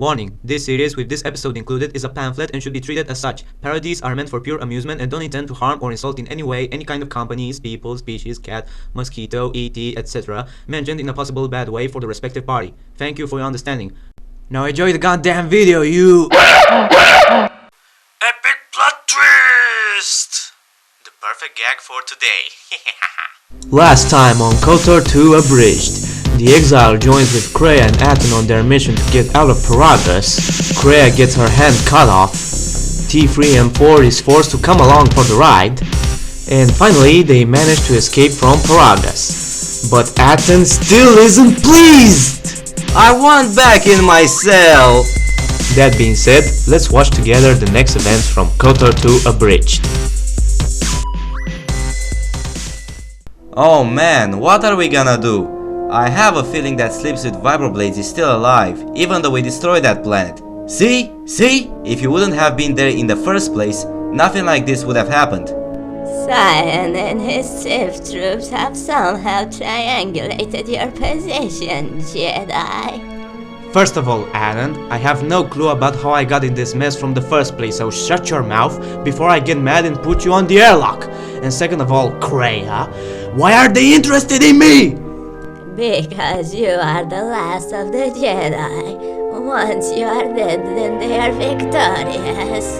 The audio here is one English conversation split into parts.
Warning, this series with this episode included is a pamphlet and should be treated as such. Parodies are meant for pure amusement and don't intend to harm or insult in any way any kind of companies, people, species, cat, mosquito, ET, etc. mentioned in a possible bad way for the respective party. Thank you for your understanding. Now enjoy the goddamn video, you... Epic plot twist! The perfect gag for today. Last time on Kotor 2 Abridged, the exile joins with Kreia and Aten on their mission to get out of Peragus. Kreia gets her hand cut off, T3-M4 is forced to come along for the ride, and finally they manage to escape from Peragus. But Aten still isn't pleased! I want back in my cell! That being said, let's watch together the next events from Kotor 2 Abridged. Oh man, what are we gonna do? I have a feeling that Sleeps with Vibroblades is still alive, even though we destroyed that planet. See? See? If you wouldn't have been there in the first place, nothing like this would have happened. Cyan and his Sith troops have somehow triangulated your position, Jedi. First of all, Aten, I have no clue about how I got in this mess from the first place, so shut your mouth before I get mad and put you on the airlock. And second of all, Kreia, why are they interested in me? Because you are the last of the Jedi. Once you are dead, then they are victorious.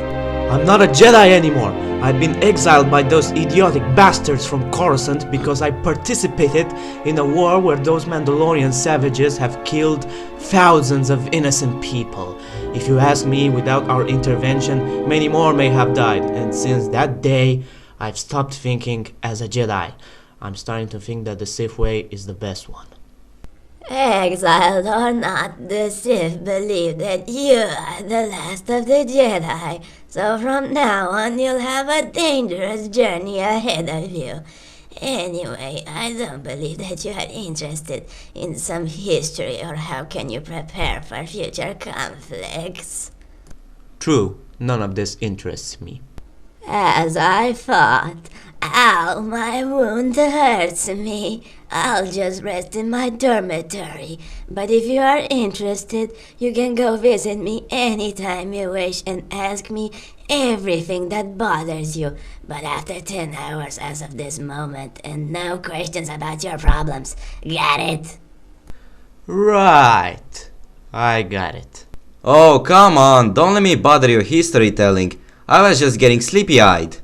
I'm not a Jedi anymore. I've been exiled by those idiotic bastards from Coruscant because I participated in a war where those Mandalorian savages have killed thousands of innocent people. If you ask me, without our intervention, many more may have died. And since that day, I've stopped thinking as a Jedi. I'm starting to think that the Sith way is the best one. Exiled or not, the Sith believe that you are the last of the Jedi. So from now on, you'll have a dangerous journey ahead of you. Anyway, I don't believe that you are interested in some history or how can you prepare for future conflicts. True, none of this interests me. As I thought. Ow, my wound hurts me. I'll just rest in my dormitory. But if you are interested, you can go visit me anytime you wish and ask me everything that bothers you. But after 10 hours as of this moment, and no questions about your problems. Got it? Right. I got it. Oh, come on, don't let me bother your history telling. I was just getting sleepy-eyed.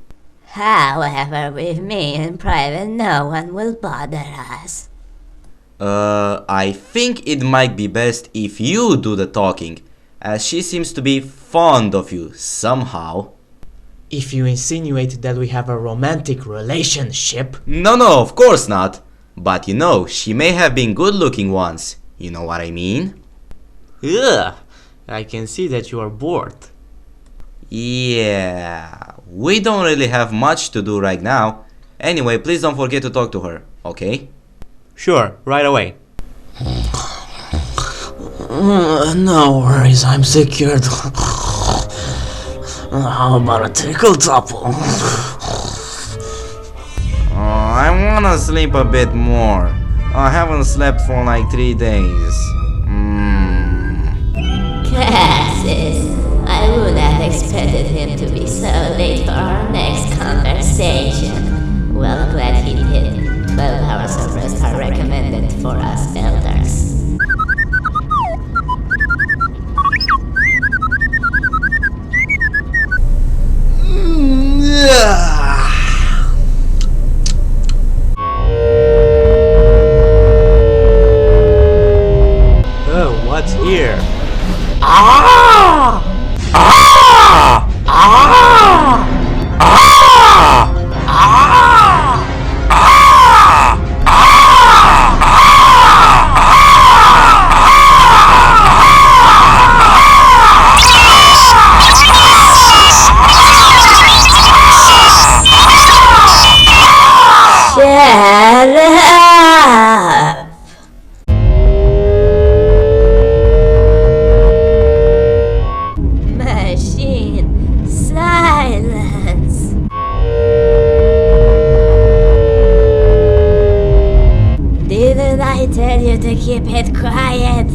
However, with me in private, no one will bother us. I think it might be best if you do the talking, as she seems to be fond of you, somehow. If you insinuate that we have a romantic relationship... No, of course not. But you know, she may have been good-looking once. You know what I mean? Ugh, I can see that you are bored. Yeah, we don't really have much to do right now. Anyway, please don't forget to talk to her, okay? Sure, right away. No worries, I'm secured. How about a tickle topple? I wanna sleep a bit more. I haven't slept for like 3 days. Cassis, I would have expected him to be so late for our next conversation. Well, glad he did. 12 hours of rest are recommended for us elders. Oh, what's here? Ah! Ah! Ah! Ah! Shut up! Machine, silence! Didn't I tell you to keep it quiet?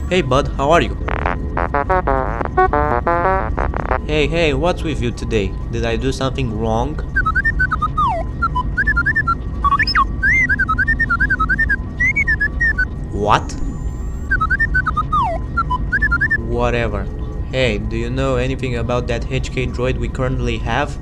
Hey bud, how are you? Hey, what's with you today? Did I do something wrong? What? Whatever. Hey, do you know anything about that HK droid we currently have?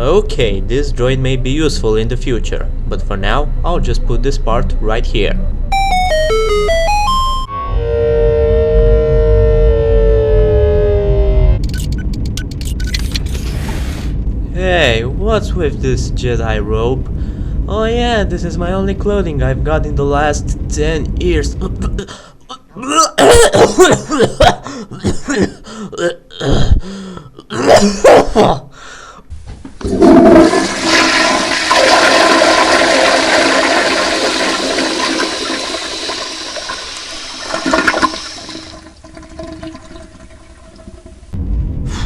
Okay, this droid may be useful in the future, but for now, I'll just put this part right here. Hey, what's with this Jedi robe? Oh yeah, this is my only clothing I've got in the last 10 years.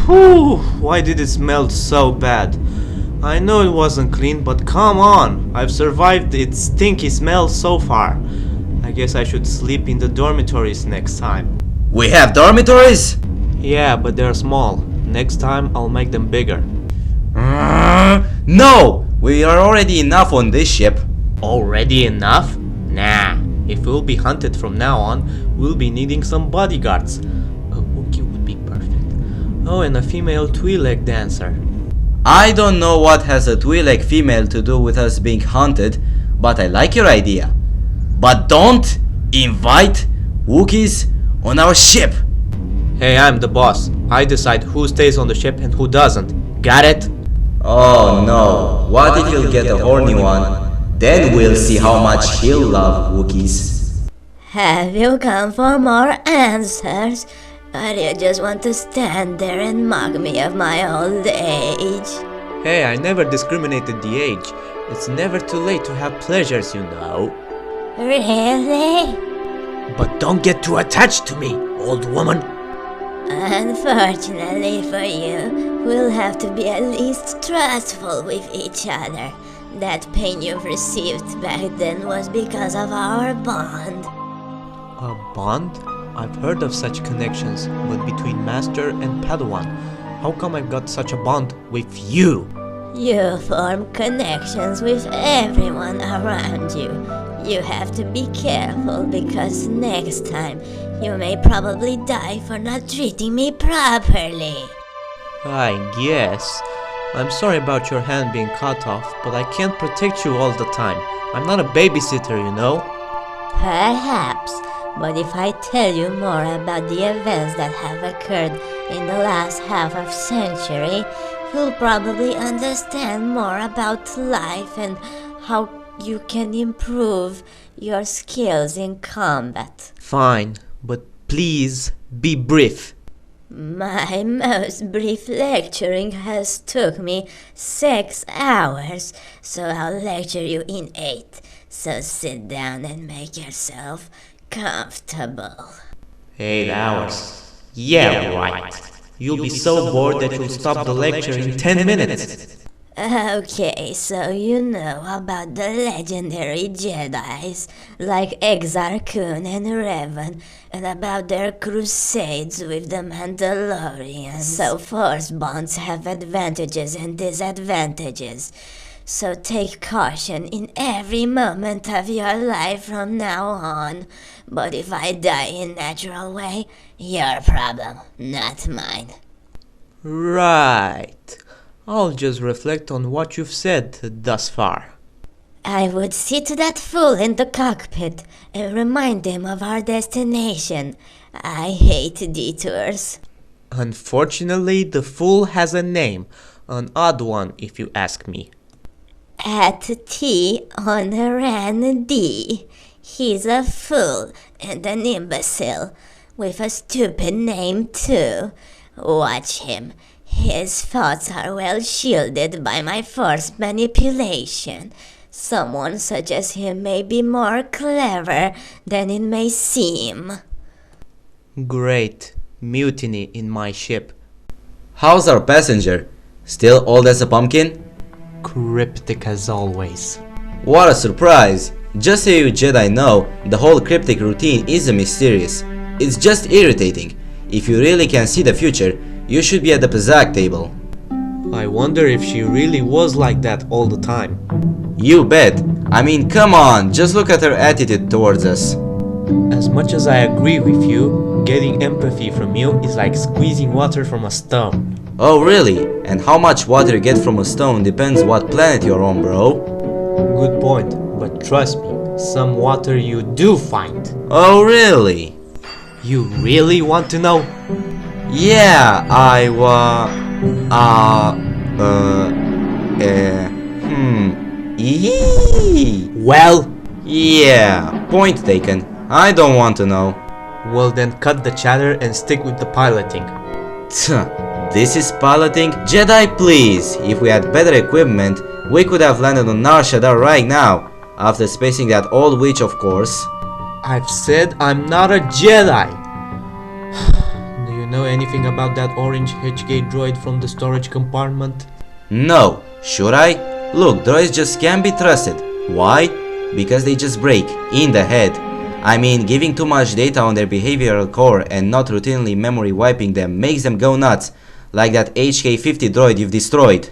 Whew, why did it smell so bad? I know it wasn't clean, but come on! I've survived its stinky smell so far. I guess I should sleep in the dormitories next time. We have dormitories? Yeah, but they're small. Next time I'll make them bigger. No! We are already enough on this ship. Already enough? Nah. If we'll be hunted from now on, we'll be needing some bodyguards. A Wookiee would be perfect. Oh, and a female Twi'lek dancer. I don't know what has a Twi'lek female to do with us being hunted, but I like your idea. But don't invite Wookiees on our ship. Hey, I'm the boss. I decide who stays on the ship and who doesn't. Got it? Oh no, what if he'll get a horny one? Then we'll see how much he'll love Wookiees. Have you come for more answers? Or do you just want to stand there and mock me of my old age? Hey, I never discriminated the age. It's never too late to have pleasures, you know. Really? But don't get too attached to me, old woman. Unfortunately for you, we'll have to be at least trustful with each other. That pain you've received back then was because of our bond. A bond? I've heard of such connections, but between Master and Padawan. How come I've got such a bond with you? You form connections with everyone around you. You have to be careful because next time you may probably die for not treating me properly. I guess. I'm sorry about your hand being cut off, but I can't protect you all the time. I'm not a babysitter, you know? Perhaps, but if I tell you more about the events that have occurred in the last half of century, you'll probably understand more about life and how you can improve your skills in combat. Fine, but please be brief. My most brief lecturing has took me 6 hours, so I'll lecture you in 8. So sit down and make yourself comfortable. 8 hours. Yeah, right. You'll be so bored that you'll stop the lecture in 10 minutes. Okay, so you know about the legendary Jedis like Exar Kun and Revan, and about their crusades with the Mandalorians. So force bonds have advantages and disadvantages. So take caution in every moment of your life from now on. But if I die in natural way, your problem, not mine. Right. I'll just reflect on what you've said thus far. I would sit that fool in the cockpit and remind him of our destination. I hate detours. Unfortunately, the fool has a name. An odd one, if you ask me. At T on Ran D. He's a fool and an imbecile, with a stupid name too. Watch him. His thoughts are well shielded by my force manipulation. Someone such as him may be more clever than it may seem. Great. Mutiny in my ship. How's our passenger? Still old as a pumpkin? Cryptic as always. What a surprise! Just so you Jedi know, the whole cryptic routine isn't mysterious. It's just irritating. If you really can see the future, you should be at the Pezak table. I wonder if she really was like that all the time. You bet. I mean, come on, just look at her attitude towards us. As much as I agree with you, getting empathy from you is like squeezing water from a stone. Oh really? And how much water you get from a stone depends what planet you're on, bro. Good point, but trust me, some water you do find. Oh really? You really want to know? Yeah, Eee. Well, Yeah, point taken. I don't want to know. well then cut the chatter and stick with the piloting. Tch, this is piloting? Jedi, please! If we had better equipment, we could have landed on Nar Shaddaa right now. After spacing that old witch, of course. I've said I'm not a Jedi! Do you know anything about that orange HK droid from the storage compartment? No. Should I? Look, droids just can't be trusted. Why? Because they just break. In the head. I mean, giving too much data on their behavioral core and not routinely memory wiping them makes them go nuts. Like that HK-50 droid you've destroyed.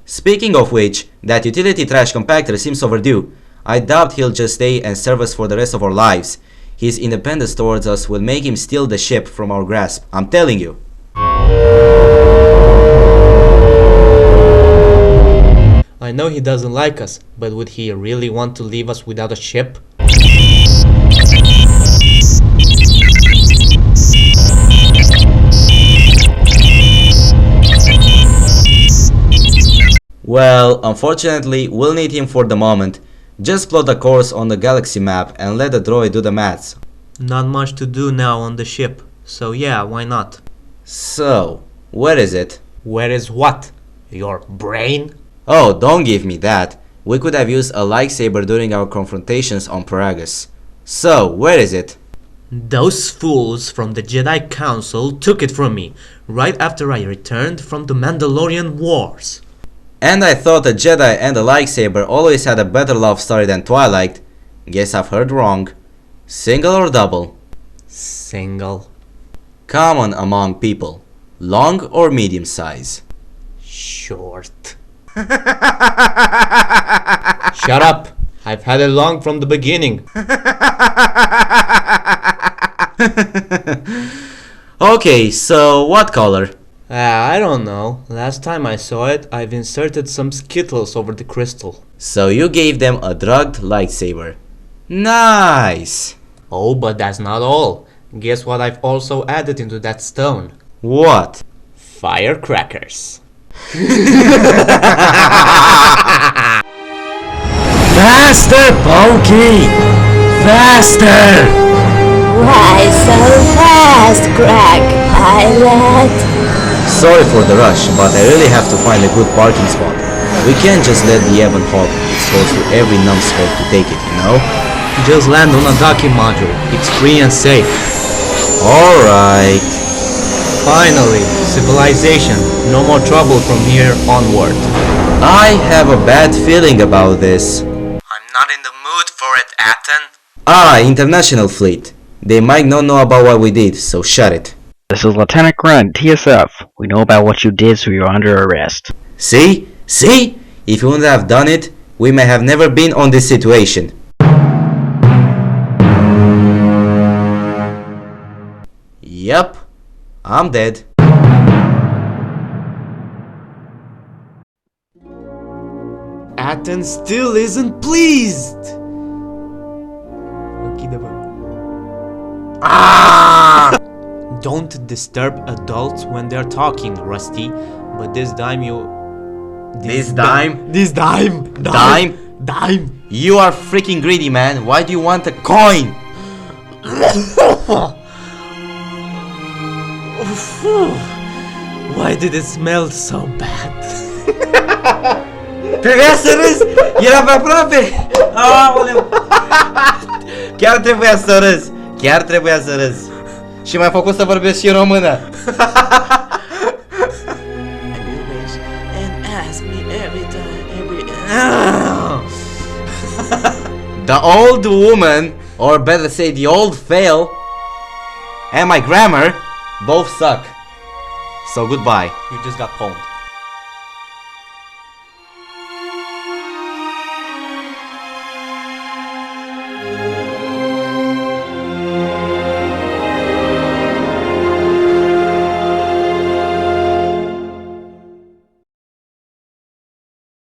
Speaking of which, that utility trash compactor seems overdue. I doubt he'll just stay and serve us for the rest of our lives. His independence towards us will make him steal the ship from our grasp, I'm telling you. I know he doesn't like us, but would he really want to leave us without a ship? Well, unfortunately, we'll need him for the moment. Just plot the course on the galaxy map and let the droid do the maths. Not much to do now on the ship, so yeah, why not? So, where is it? Where is what? Your brain? Oh, don't give me that. We could have used a lightsaber during our confrontations on Peragus. So, where is it? Those fools from the Jedi Council took it from me, right after I returned from the Mandalorian Wars. And I thought a Jedi and a lightsaber always had a better love story than Twilight. Guess I've heard wrong. Single or double? Single. Common among people. Long or medium size? Short. Shut up! I've had it long from the beginning. Okay, so what color? I don't know. Last time I saw it, I've inserted some Skittles over the crystal. So you gave them a drugged lightsaber. Nice! Oh, but that's not all. Guess what I've also added into that stone? What? Firecrackers. Faster, Pokey! Faster! Why so fast, crack pilot? Sorry for the rush, but I really have to find a good parking spot. We can't just let the Ebon Hawk expose to every numbskull to take it, you know? Just land on a docking module. It's free and safe. Alright. Finally, civilization. No more trouble from here onward. I have a bad feeling about this. I'm not in the mood for it, Aten. Ah, International Fleet. They might not know about what we did, so shut it. This is Lieutenant Grunt, TSF. We know about what you did, so you're under arrest. See? See? If you wouldn't have done it, we may have never been on this situation. Yup. I'm dead. Captain still isn't pleased. Don't disturb adults when they're talking, Rusty. But this dime you... This dime? This dime? Dime? Dime! You are freaking greedy, man. Why do you want a coin? Why did it smell so bad? Trebuia să râzi! Era pe aproape! Aoleu! Chiar trebuia să râzi! Chiar trebuia să râzi! Și m-ai făcut să vorbesc și în română! The old woman, or better say the old fail, and my grammar both suck. So goodbye. You just got pwned.